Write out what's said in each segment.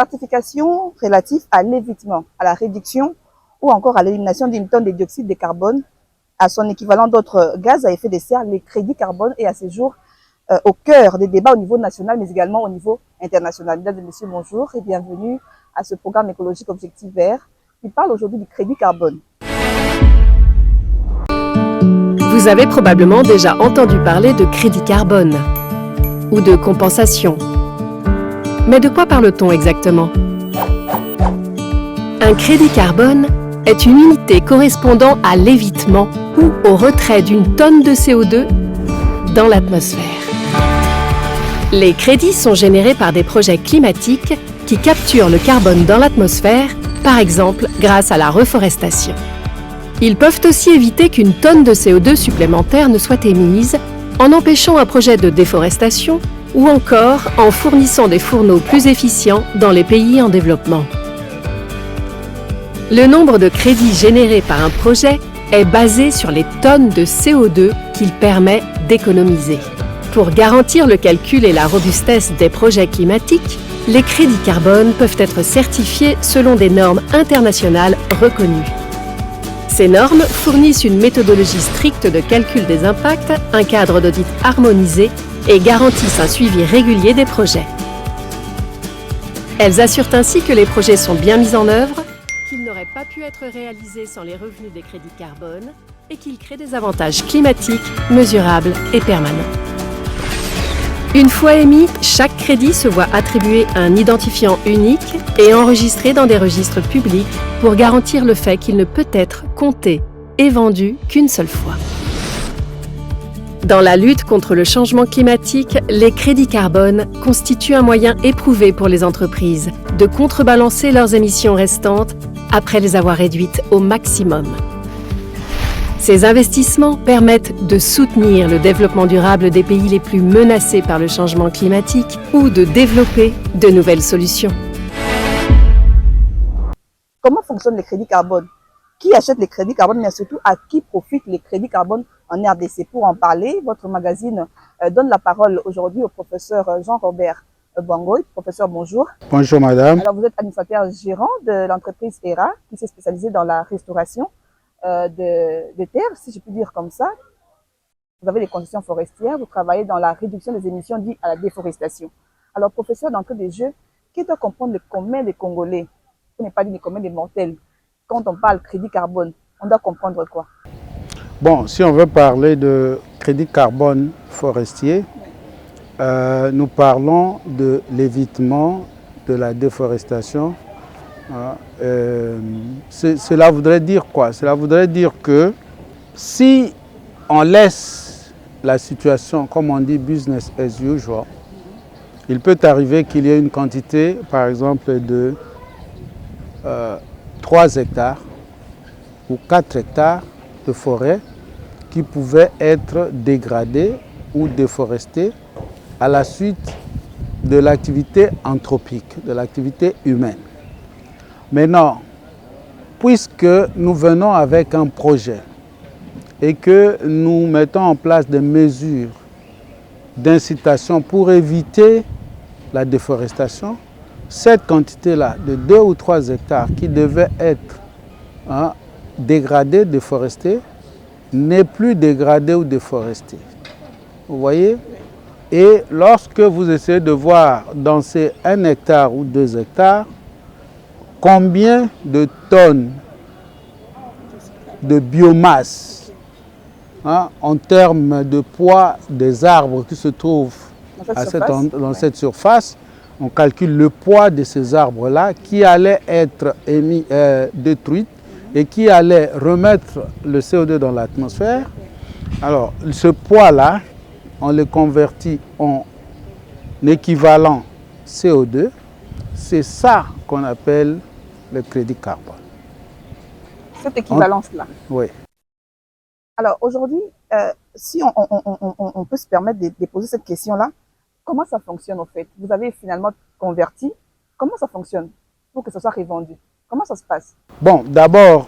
certifications relatives à l'évitement, à la réduction ou encore à l'élimination d'une tonne de dioxyde de carbone à son équivalent d'autres gaz à effet de serre, les crédits carbone est à ce jour au cœur des débats au niveau national, mais également au niveau international. Mesdames et messieurs, bonjour et bienvenue à ce programme écologique Objectif Vert qui parle aujourd'hui du crédit carbone. Vous avez probablement déjà entendu parler de crédit carbone ou de compensation. Mais de quoi parle-t-on exactement? Un crédit carbone est une unité correspondant à l'évitement ou au retrait d'une tonne de CO2 dans l'atmosphère. Les crédits sont générés par des projets climatiques qui capturent le carbone dans l'atmosphère, par exemple grâce à la reforestation. Ils peuvent aussi éviter qu'une tonne de CO2 supplémentaire ne soit émise en empêchant un projet de déforestation ou encore en fournissant des fourneaux plus efficients dans les pays en développement. Le nombre de crédits générés par un projet est basé sur les tonnes de CO2 qu'il permet d'économiser. Pour garantir le calcul et la robustesse des projets climatiques, les crédits carbone peuvent être certifiés selon des normes internationales reconnues. Ces normes fournissent une méthodologie stricte de calcul des impacts, un cadre d'audit harmonisé et garantissent un suivi régulier des projets. Elles assurent ainsi que les projets sont bien mis en œuvre, qu'ils n'auraient pas pu être réalisés sans les revenus des crédits carbone et qu'ils créent des avantages climatiques mesurables et permanents. Une fois émis, chaque crédit se voit attribuer un identifiant unique et enregistré dans des registres publics pour garantir le fait qu'il ne peut être compté et vendu qu'une seule fois. Dans la lutte contre le changement climatique, les crédits carbone constituent un moyen éprouvé pour les entreprises de contrebalancer leurs émissions restantes après les avoir réduites au maximum. Ces investissements permettent de soutenir le développement durable des pays les plus menacés par le changement climatique ou de développer de nouvelles solutions. Comment fonctionnent les crédits carbone? Qui achète les crédits carbone, mais surtout à qui profitent les crédits carbone en RDC? Pour en parler, votre magazine donne la parole aujourd'hui au professeur Jean-Robert Bangoy. Professeur, bonjour. Bonjour madame. Alors vous êtes administrateur gérant de l'entreprise ERA qui s'est spécialisée dans la restauration de terres, si je puis dire comme ça. Vous avez des concessions forestières, vous travaillez dans la réduction des émissions dues à la déforestation. Alors professeur, d'entrée de jeu, qui doit comprendre le commun des Congolais? Ce n'est pas dit le commun des mortels. Quand on parle crédit carbone, on doit comprendre quoi? Bon, si on veut parler de crédit carbone forestier, nous parlons de l'évitement de la déforestation. Cela voudrait dire quoi? Cela voudrait dire que si on laisse la situation, comme on dit, business as usual, il peut arriver qu'il y ait une quantité, par exemple, de 3 hectares ou 4 hectares de forêt qui pouvaient être dégradés ou déforestés à la suite de l'activité anthropique, de l'activité humaine. Maintenant, puisque nous venons avec un projet et que nous mettons en place des mesures d'incitation pour éviter la déforestation, cette quantité-là de 2 ou 3 hectares qui devait être dégradée, déforestée, n'est plus dégradée ou déforestée. Vous voyez? Et lorsque vous essayez de voir dans ces 1 hectare ou 2 hectares, combien de tonnes de biomasse en termes de poids des arbres qui se trouvent dans cette surface, on calcule le poids de ces arbres-là qui allaient être détruits et qui allaient remettre le CO2 dans l'atmosphère. Alors, ce poids-là, on le convertit en équivalent CO2. C'est ça qu'on appelle le crédit carbone. Cette équivalence-là. Oui. Alors aujourd'hui, si on peut se permettre de poser cette question-là, comment ça fonctionne au fait? Vous avez finalement converti. Comment ça fonctionne pour que ce soit revendu? Comment ça se passe? Bon, d'abord,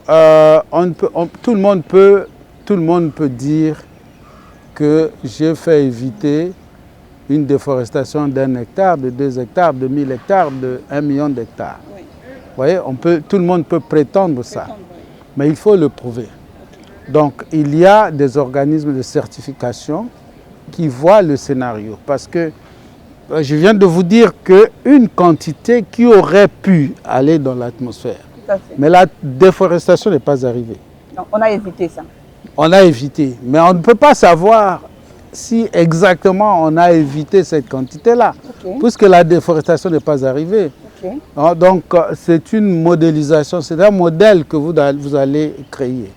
tout le monde peut dire que j'ai fait éviter une déforestation d'1 hectare, de 2 hectares, de 1000 hectares, de 1 million d'hectares. Oui. Vous voyez, tout le monde peut prétendre ça, mais il faut le prouver. Donc, il y a des organismes de certification qui voient le scénario. Parce que je viens de vous dire qu'une quantité qui aurait pu aller dans l'atmosphère, mais la déforestation n'est pas arrivée. Donc, on a évité ça. On a évité, mais on ne peut pas savoir si exactement on a évité cette quantité-là, puisque la déforestation n'est pas arrivée. Donc, c'est une modélisation, c'est un modèle que vous allez créer.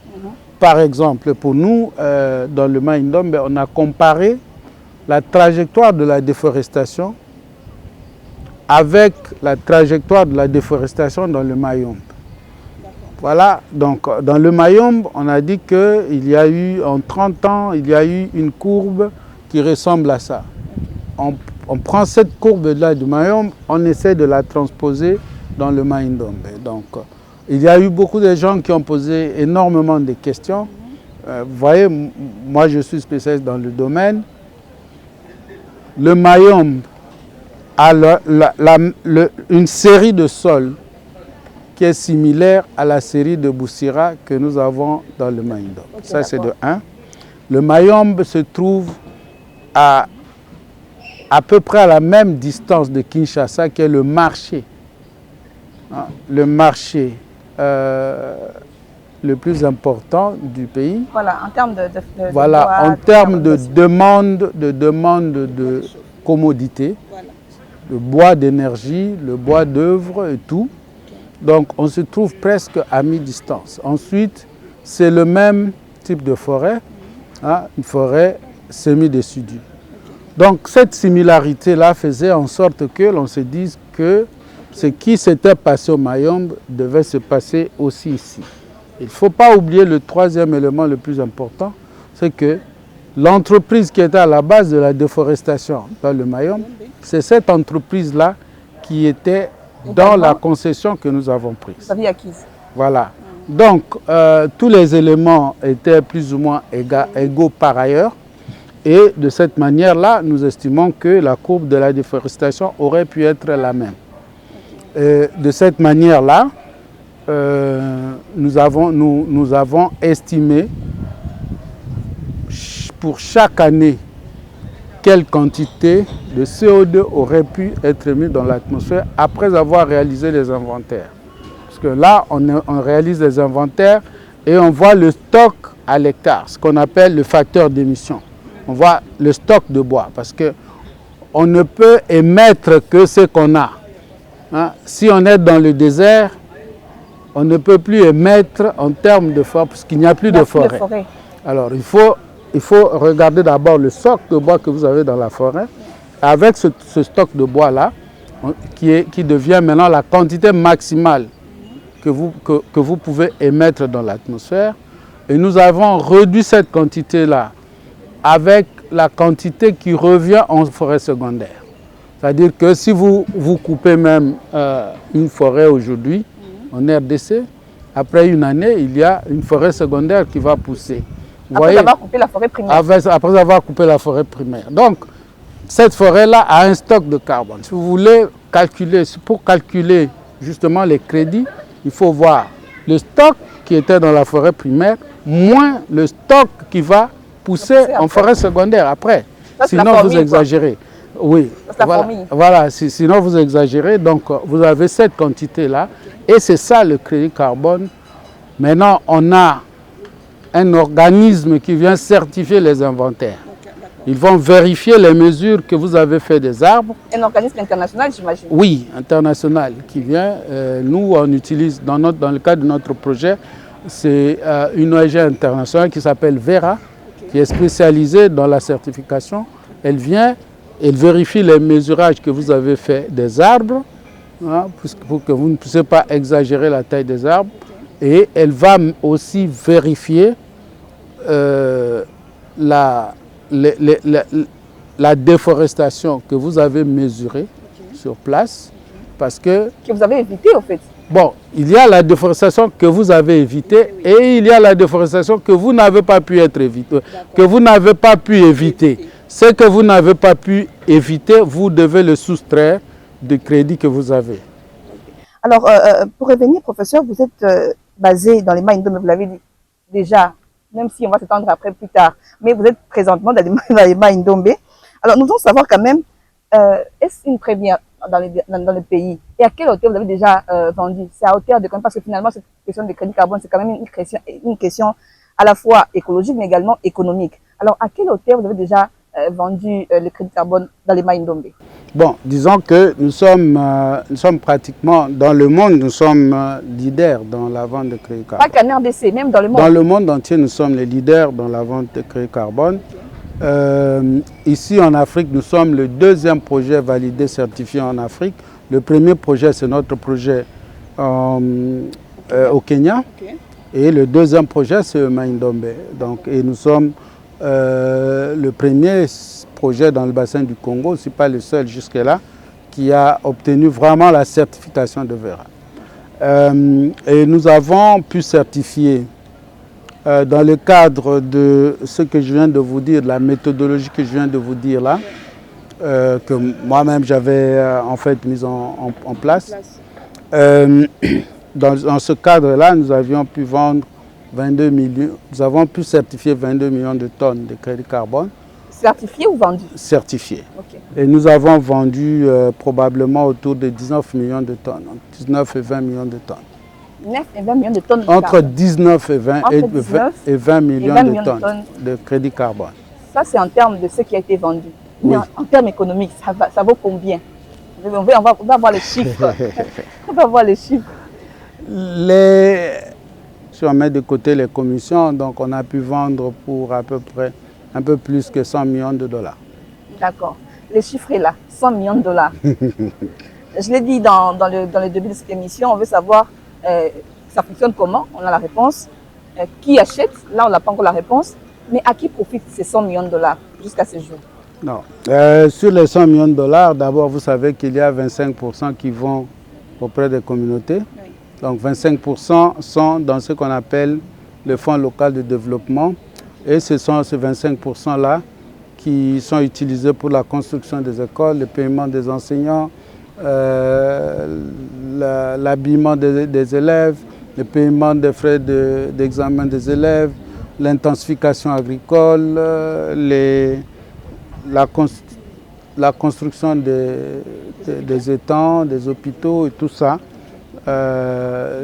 Par exemple, pour nous, dans le Maïndombe, on a comparé la trajectoire de la déforestation avec la trajectoire de la déforestation dans le Mayombe. Voilà, donc dans le Mayombe, on a dit qu'il y a eu, en 30 ans, il y a eu une courbe qui ressemble à ça. On prend cette courbe-là du Mayombe, on essaie de la transposer dans le Maïndombe. Donc, il y a eu beaucoup de gens qui ont posé énormément de questions. Vous voyez, moi je suis spécialiste dans le domaine. Le Mayombe a une série de sols qui est similaire à la série de Boussira que nous avons dans le Maïndombe. Ça, c'est de 1. Le Mayombe se trouve à peu près à la même distance de Kinshasa, qui est le marché. Le marché le plus important du pays. Voilà, en termes de voilà, bois, en termes de demande de commodité, le bois d'énergie, le bois d'œuvre et tout. Donc, on se trouve presque à mi-distance. Ensuite, c'est le même type de forêt, une forêt semi-décidue. Donc, cette similarité-là faisait en sorte que l'on se dise que ce qui s'était passé au Mayombe devait se passer aussi ici. Il ne faut pas oublier le troisième élément le plus important, c'est que l'entreprise qui était à la base de la déforestation dans le Mayombe, c'est cette entreprise-là qui était dans la concession que nous avons prise. Vous aviez acquise. Voilà. Donc, tous les éléments étaient plus ou moins égaux par ailleurs. Et de cette manière-là, nous estimons que la courbe de la déforestation aurait pu être la même. De cette manière-là, nous avons estimé pour chaque année quelle quantité de CO2 aurait pu être mise dans l'atmosphère après avoir réalisé les inventaires. Parce que là, on réalise les inventaires et on voit le stock à l'hectare, ce qu'on appelle le facteur d'émission. On voit le stock de bois parce qu'on ne peut émettre que ce qu'on a. Si on est dans le désert, on ne peut plus émettre en termes de forêt parce qu'il n'y a plus de forêt. Alors, il faut regarder d'abord le stock de bois que vous avez dans la forêt. Avec ce stock de bois-là, qui devient maintenant la quantité maximale que vous pouvez émettre dans l'atmosphère. Et nous avons réduit cette quantité-là avec la quantité qui revient en forêt secondaire. C'est-à-dire que si vous coupez même une forêt aujourd'hui, en RDC, après une année, il y a une forêt secondaire qui va pousser. Après avoir coupé la forêt primaire. Après avoir coupé la forêt primaire. Donc, cette forêt-là a un stock de carbone. Si vous voulez calculer, pour calculer justement les crédits, il faut voir le stock qui était dans la forêt primaire, moins le stock qui va pousser en forêt secondaire après. Sinon, vous exagérez. Oui, voilà, sinon vous exagérez. Donc, vous avez cette quantité-là. Et c'est ça le crédit carbone. Maintenant, on a un organisme qui vient certifier les inventaires. Ils vont vérifier les mesures que vous avez fait des arbres. Un organisme international, j'imagine. Oui, international qui vient. Nous, on utilise, dans le cadre de notre projet, c'est une ONG internationale qui s'appelle Vera, qui est spécialisée dans la certification. Elle vient, elle vérifie les mesurages que vous avez fait des arbres, pour que vous ne puissiez pas exagérer la taille des arbres. Et elle va aussi vérifier la déforestation que vous avez mesurée sur place. Parce que vous avez évité, au fait. Bon, il y a la déforestation que vous avez évitée et il y a la déforestation que vous n'avez pas pu éviter. Ce que vous n'avez pas pu éviter, vous devez le soustraire du crédit que vous avez. Alors, pour revenir, professeur, vous êtes basé dans les Maïndombe, vous l'avez dit déjà, même si on va s'étendre après plus tard, mais vous êtes présentement dans les Maïndombe. Alors, nous voulons savoir quand même, est-ce une première dans le pays? Et à quelle hauteur vous avez déjà vendu? C'est à hauteur de combien? Parce que finalement, cette question de crédit carbone, c'est quand même une question à la fois écologique, mais également économique. Alors, à quelle hauteur vous avez déjà vendu le crédit carbone dans les Maïndombe? Bon, disons que nous sommes pratiquement, dans le monde, nous sommes leaders dans la vente de crédit carbone. Pas qu'en RDC, même dans le monde? Dans le monde entier, nous sommes les leaders dans la vente de crédit carbone. Ici en Afrique, nous sommes le deuxième projet validé, certifié en Afrique. Le premier projet, c'est notre projet au Kenya. Okay. Et le deuxième projet, c'est le Maïndombe. Donc, et nous sommes le premier projet dans le bassin du Congo, ce n'est pas le seul jusque-là, qui a obtenu vraiment la certification de Verra. Et nous avons pu certifier dans le cadre de ce que je viens de vous dire, de la méthodologie que je viens de vous dire là, que moi-même j'avais en fait mise en place. Dans ce cadre-là, nous avions pu vendre 22 millions, nous avons pu certifier 22 millions de tonnes de crédit carbone. Certifié ou vendu? Certifié. Okay. Et nous avons vendu probablement autour de 19 millions de tonnes, 19 et 20 millions de tonnes. 9 et 20 millions de tonnes de Entre carbone. 19 et 20, et 20 millions de tonnes de crédit carbone. Ça, c'est en termes de ce qui a été vendu. Oui. Mais en termes économiques, ça vaut combien? On va voir les chiffres. On va voir les chiffres. Si on met de côté les commissions, donc on a pu vendre pour à peu près un peu plus que 100 millions de dollars. D'accord. Les chiffres est là, 100 millions de dollars. Je l'ai dit dans le début de cette émission, on veut savoir ça fonctionne comment, on a la réponse. Qui achète, là on n'a pas encore la réponse. Mais à qui profitent ces 100 millions de dollars jusqu'à ce jour? Non. Sur les 100 millions de dollars, d'abord vous savez qu'il y a 25% qui vont auprès des communautés. Oui. Donc 25% sont dans ce qu'on appelle le Fonds local de développement. Et ce sont ces 25%-là qui sont utilisés pour la construction des écoles, le paiement des enseignants, l'habillement des élèves, le paiement des frais d'examen des élèves, l'intensification agricole, la construction des étangs, des hôpitaux et tout ça.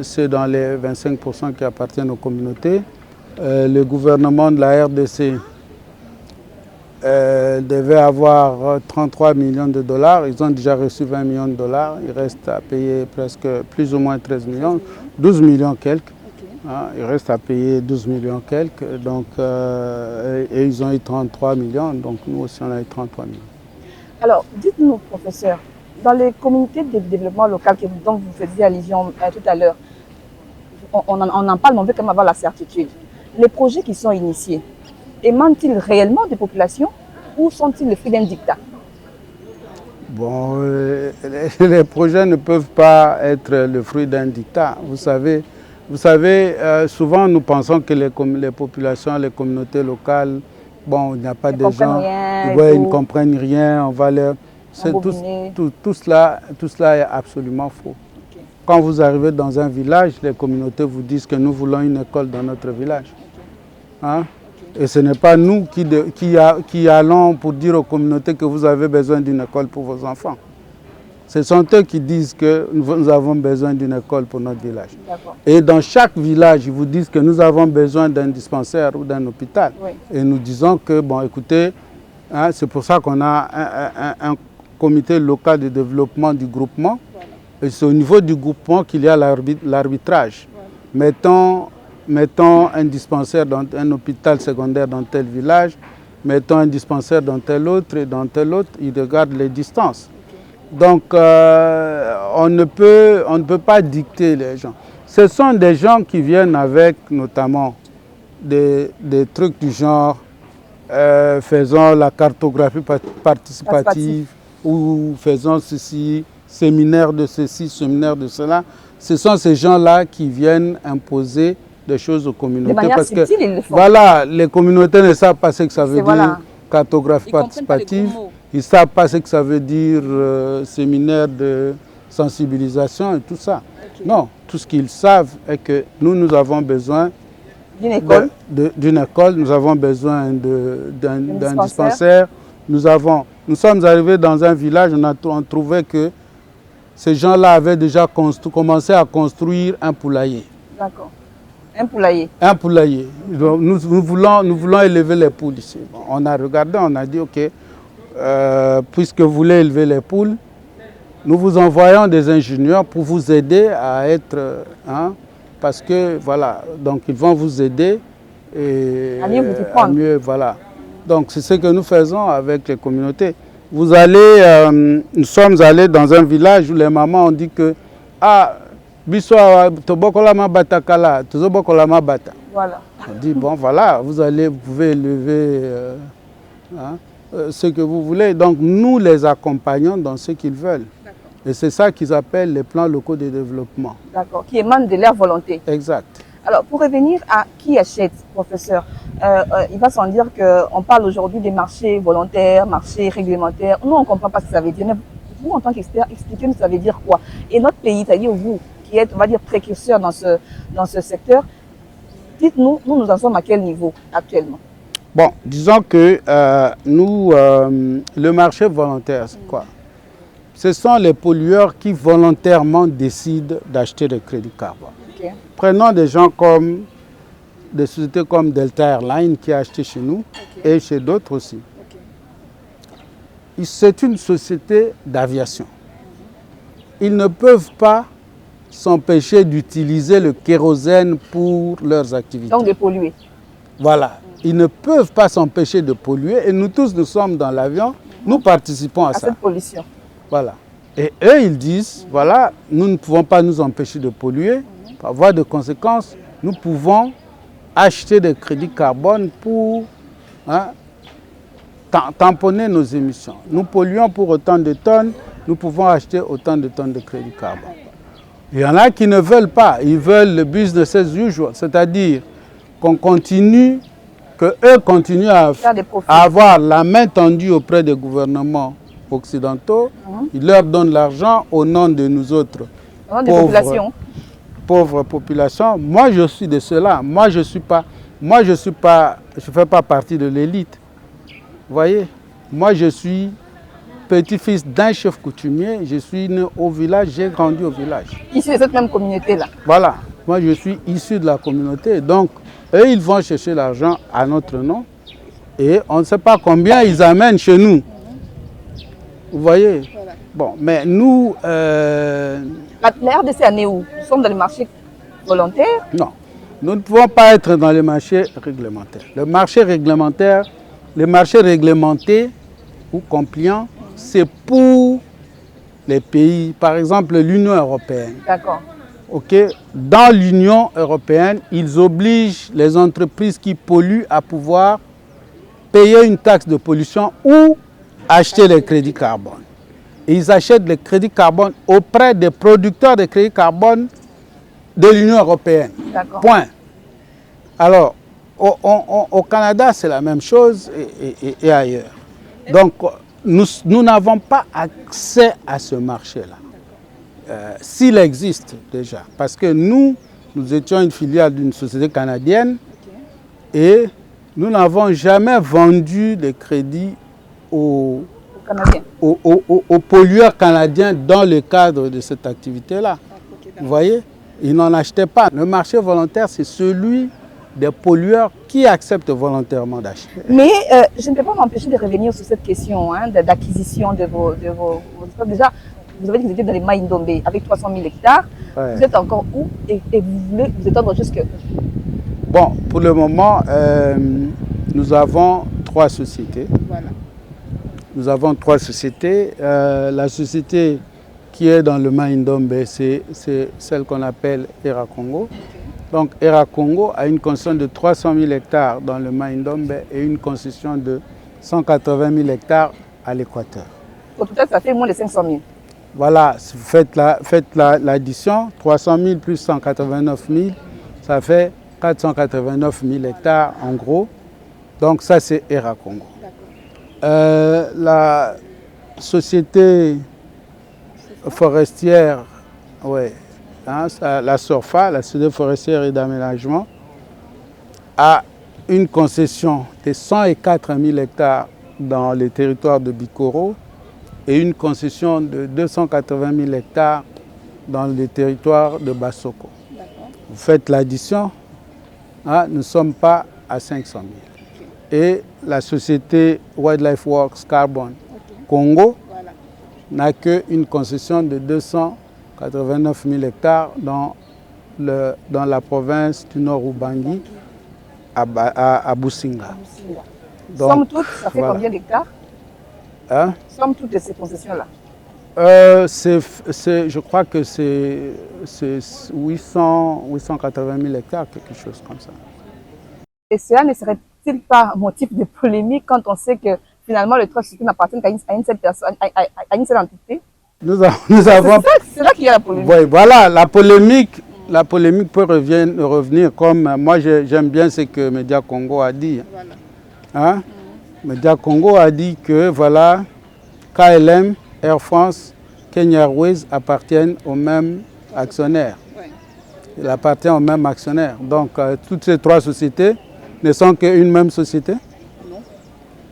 C'est dans les 25% qui appartiennent aux communautés. Le gouvernement de la RDC devait avoir 33 millions de dollars. Ils ont déjà reçu 20 millions de dollars. Il reste à payer presque plus ou moins 13 millions, 12 millions quelques. Okay. Hein, il reste à payer 12 millions quelques. Donc, et ils ont eu 33 millions. Donc nous aussi on a eu 33 millions. Alors, dites-nous, professeur, dans les communautés de développement local dont vous faisiez allusion tout à l'heure, on en parle, mais on veut quand même avoir la certitude. Les projets qui sont initiés, émanent-ils réellement des populations ou sont-ils le fruit d'un dictat? Bon, les projets ne peuvent pas être le fruit d'un dictat. Vous savez, souvent nous pensons que les populations, les communautés locales, bon, il n'y a pas de gens, ils ne comprennent rien, on va leur... Tout cela est absolument faux. Okay. Quand vous arrivez dans un village, les communautés vous disent que nous voulons une école dans notre village. Hein? Okay. Et ce n'est pas nous qui allons pour dire aux communautés que vous avez besoin d'une école pour vos enfants. Ce sont eux qui disent que nous avons besoin d'une école pour notre village. Et dans chaque village, ils vous disent que nous avons besoin d'un dispensaire ou d'un hôpital. Oui. Et nous disons que, bon, écoutez, hein, c'est pour ça qu'on a un comité local de développement du groupement. Voilà. Et c'est au niveau du groupement qu'il y a l'arbitrage. Voilà. Mettons un dispensaire, un hôpital secondaire dans tel village, mettons un dispensaire dans tel autre et dans tel autre, ils regardent les distances. Okay. Donc, on ne peut pas dicter les gens. Ce sont des gens qui viennent avec notamment des trucs du genre faisons la cartographie participative ou faisons ceci, séminaire de ceci, séminaire de cela. Ce sont ces gens-là qui viennent imposer des choses aux communautés. De manière parce subtile, que, ils le font. voilà, les communautés ne savent pas ce que ça veut dire, voilà. cartographie participative. Ils ne savent pas ce que ça veut dire, séminaire de sensibilisation et tout ça. Okay. Non, tout ce qu'ils savent est que nous avons besoin d'une école. Nous avons besoin d'un dispensaire. Nous sommes arrivés dans un village, on trouvait que ces gens-là avaient déjà commencé à construire un poulailler. D'accord. Un poulailler. Un poulailler. Donc, nous voulons élever les poules ici. Bon, on a regardé, on a dit, OK, puisque vous voulez élever les poules, nous vous envoyons des ingénieurs pour vous aider à être... parce que, voilà, donc ils vont vous aider et à mieux, voilà. Donc c'est ce que nous faisons avec les communautés. Vous allez, nous sommes allés dans un village où les mamans ont dit que voilà. On dit bon voilà, vous pouvez élever ce que vous voulez. Donc nous les accompagnons dans ce qu'ils veulent. Et c'est ça qu'ils appellent les plans locaux de développement. D'accord, qui émanent de leur volonté. Exact. Alors, pour revenir à qui achète, professeur, il va sans dire qu'on parle aujourd'hui des marchés volontaires, marchés réglementaires. Nous, on ne comprend pas ce que ça veut dire. Mais vous, en tant qu'expert, expliquez-nous ça veut dire quoi. Et notre pays, c'est-à-dire vous, qui êtes, on va dire, précurseur dans ce secteur, dites-nous, nous en sommes à quel niveau actuellement? Bon, disons que le marché volontaire, c'est quoi? Ce sont les pollueurs qui volontairement décident d'acheter des crédits carbone. Okay. Prenons des sociétés comme Delta Airlines qui a acheté chez nous et chez d'autres aussi. C'est une société d'aviation. Ils ne peuvent pas s'empêcher d'utiliser le kérosène pour leurs activités. Donc de polluer. Voilà. Ils ne peuvent pas s'empêcher de polluer et nous tous, nous sommes dans l'avion, nous participons à ça. Cette pollution. Voilà. Et eux, ils disent, voilà, nous ne pouvons pas nous empêcher de polluer. Par voie de conséquence, nous pouvons acheter des crédits carbone pour tamponner nos émissions. Nous polluons pour autant de tonnes, nous pouvons acheter autant de tonnes de crédits carbone. Il y en a qui ne veulent pas, ils veulent le business as usual, c'est-à-dire qu'on continue, qu'eux continuent à avoir la main tendue auprès des gouvernements occidentaux, ils leur donnent l'argent au nom de nous autres pauvres populations. Moi, je suis de cela. Moi, je fais pas partie de l'élite. Vous voyez, moi, je suis petit-fils d'un chef coutumier. Je suis né au village, j'ai grandi au village. Issu de cette même communauté-là. Voilà. Moi, je suis issu de la communauté. Donc, eux, ils vont chercher l'argent à notre nom. Et on ne sait pas combien ils amènent chez nous. Vous voyez? Voilà. Bon, mais nous... La RDC en est où? Nous sommes dans les marchés volontaires? Non, nous ne pouvons pas être dans les marchés réglementaires. Les marchés réglementés ou compliants, c'est pour les pays, par exemple l'Union européenne. D'accord. Ok. Dans l'Union européenne, ils obligent les entreprises qui polluent à pouvoir payer une taxe de pollution ou acheter les crédits carbone. Et ils achètent les crédits carbone auprès des producteurs de crédits carbone de l'Union européenne. Point. Alors, au Canada, c'est la même chose et ailleurs. Donc, nous n'avons pas accès à ce marché-là. S'il existe déjà. Parce que nous étions une filiale d'une société canadienne et nous n'avons jamais vendu des crédits aux pollueurs canadiens dans le cadre de cette activité-là. Vous voyez, ils n'en achetaient pas. Le marché volontaire, c'est celui des pollueurs qui acceptent volontairement d'acheter. Mais je ne peux pas m'empêcher de revenir sur cette question d'acquisition de vos... Déjà, vous avez dit que vous étiez dans les Maïndombe avec 300 000 hectares. Ouais. Vous êtes encore où et vous voulez vous étendre jusque où? Bon, pour le moment, nous avons 3 sociétés. Voilà. Nous avons 3 sociétés. La société qui est dans le Maïndombe, c'est celle qu'on appelle ERA Congo. Donc ERA Congo a une concession de 300 000 hectares dans le Maïndombe et une concession de 180 000 hectares à l'Équateur. Au total, ça fait moins de 500 000. Voilà, faites l'addition, 300 000 plus 189 000, ça fait 489 000 hectares en gros. Donc ça c'est ERA Congo. La société forestière, ouais, hein, la SORFA, la Société forestière et d'aménagement, a une concession de 104 000 hectares dans les territoires de Bikoro et une concession de 280 000 hectares dans les territoires de Bassoko. Vous faites l'addition, hein, nous ne sommes pas à 500 000. Et la société Wildlife Works Carbon Congo n'a qu'une concession de 289 000 hectares dans la province du Nord-Ubangi, à Businga. Donc, somme toute, ça fait voilà. Combien d'hectares, hein? Somme toute de ces concessions-là, je crois que c'est 880 000 hectares, quelque chose comme ça. Et cela ne serait-il pas motif de polémique quand on sait que finalement le droit n'appartient qu'à une seule personne, à une seule entité? Nous avons... C'est là qu'il y a la polémique. Oui, voilà, la polémique peut revenir comme... Moi, j'aime bien ce que Média Congo a dit. Voilà. Hein? Média Congo a dit que, voilà, KLM, Air France, Kenya Airways appartiennent aux mêmes actionnaires. Ouais. Il appartient aux mêmes actionnaires. Donc, toutes ces trois sociétés ne sont qu'une même société? Non.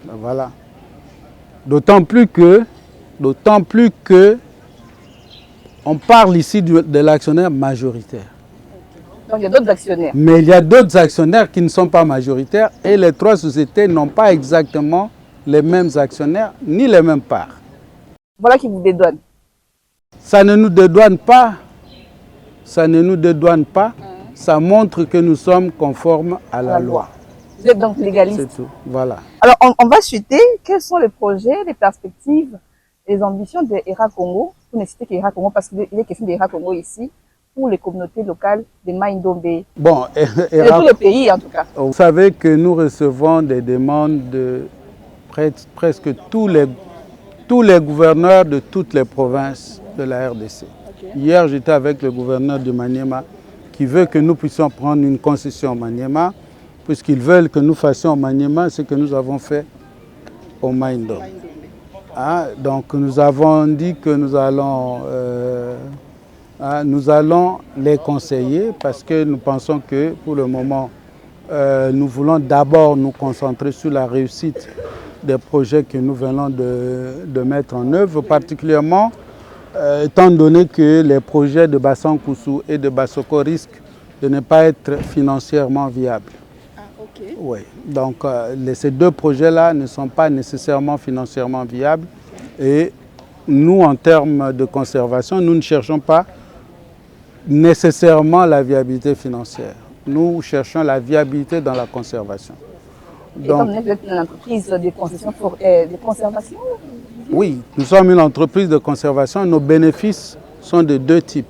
Ben voilà. D'autant plus que on parle ici de l'actionnaire majoritaire. Donc il y a d'autres actionnaires. Mais il y a d'autres actionnaires qui ne sont pas majoritaires et les trois sociétés n'ont pas exactement les mêmes actionnaires ni les mêmes parts. Voilà qui vous dédouane. Ça ne nous dédouane pas. Ça ne nous dédouane pas. Ça montre que nous sommes conformes à la loi. Vous êtes donc légaliste. C'est tout. Voilà. Alors on va chuter. Quels sont les projets, les perspectives, les ambitions de ERA Congo? Vous ne citez qu'ERA Congo parce qu'il est question d'ERA Congo ici, pour les communautés locales de Mai-Ndombe. Bon, et de tout le pays en tout cas. Vous savez que nous recevons des demandes de presque tous les gouverneurs de toutes les provinces de la RDC. Okay. Hier, j'étais avec le gouverneur du Maniema qui veut que nous puissions prendre une concession au Maniema, puisqu'ils veulent que nous fassions au Maniema ce que nous avons fait au Mai-Ndombe. Ah, donc nous avons dit que nous allons les conseiller parce que nous pensons que pour le moment, nous voulons d'abord nous concentrer sur la réussite des projets que nous venons de mettre en œuvre, particulièrement étant donné que les projets de Bassankoussou et de Bassoko risquent de ne pas être financièrement viables. Ah, okay. Oui, donc ces deux projets-là ne sont pas nécessairement financièrement viables et nous, en termes de conservation, nous ne cherchons pas nécessairement la viabilité financière. Nous cherchons la viabilité dans la conservation. Donc, vous êtes une entreprise de conservation? Oui, nous sommes une entreprise de conservation. Nos bénéfices sont de deux types.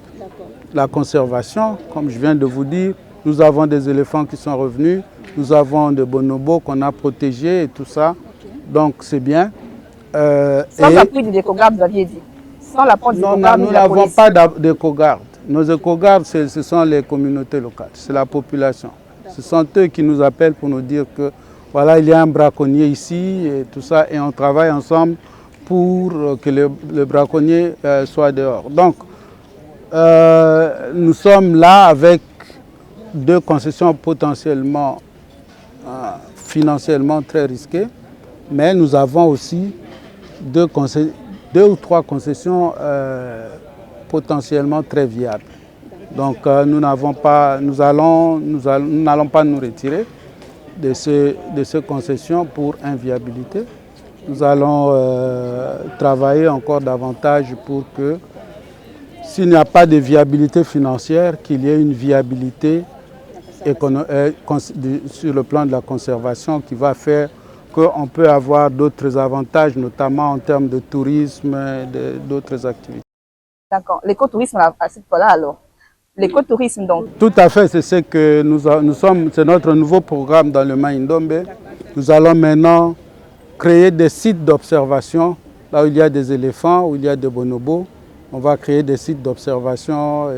La conservation, comme je viens de vous dire, nous avons des éléphants qui sont revenus, nous avons des bonobos qu'on a protégés et tout ça. Okay. Donc c'est bien. Sans l'appui de l'éco-garde, vous aviez dit? Sans l'apport de l'éco-garde? Non, nous n'avons pas d'éco-garde. Nos éco-gardes, ce sont les communautés locales, c'est la population. Ce sont eux qui nous appellent pour nous dire que voilà, il y a un braconnier ici et tout ça, et on travaille ensemble pour que le braconnier soit dehors. Donc, nous sommes là avec deux concessions potentiellement financièrement très risquées, mais nous avons aussi deux ou trois concessions potentiellement très viables. Donc nous n'allons pas nous retirer de ces concessions pour inviabilité. Nous allons travailler encore davantage pour que s'il n'y a pas de viabilité financière, qu'il y ait une viabilité sur le plan de la conservation qui va faire qu'on peut avoir d'autres avantages, notamment en termes de tourisme et d'autres activités. D'accord. L'écotourisme à cette fois-là alors? L'écotourisme donc? Tout à fait, c'est ce que nous sommes, c'est notre nouveau programme dans le Mai-Ndombe. Nous allons maintenant créer des sites d'observation, là où il y a des éléphants, où il y a des bonobos, On va créer des sites d'observation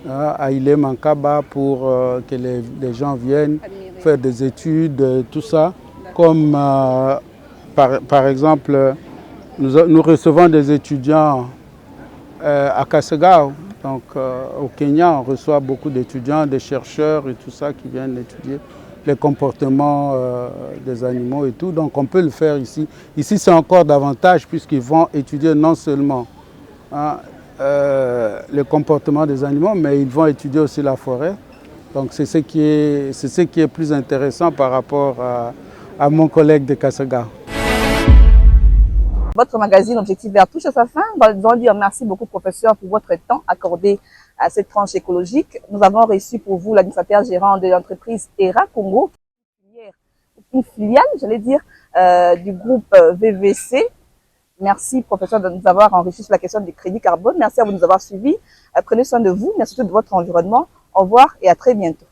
à Ile-Mankaba pour que les gens viennent faire des études, tout ça. Comme par exemple, nous recevons des étudiants à Kasagao. Donc au Kenya, on reçoit beaucoup d'étudiants, des chercheurs et tout ça qui viennent étudier les comportements des animaux et tout. Donc on peut le faire ici. Ici, c'est encore davantage puisqu'ils vont étudier non seulement le comportement des animaux, mais ils vont étudier aussi la forêt. Donc c'est ce qui est plus intéressant par rapport à mon collègue de Kasagao. Votre magazine Objectif Vert touche à sa fin. Nous allons dire merci beaucoup, professeur, pour votre temps accordé à cette tranche écologique. Nous avons reçu pour vous l'administrateur gérant de l'entreprise ERA Congo, une filiale, j'allais dire, du groupe VVC. Merci, professeur, de nous avoir enrichi sur la question du crédit carbone. Merci à vous de nous avoir suivis. Prenez soin de vous. Merci de votre environnement. Au revoir et à très bientôt.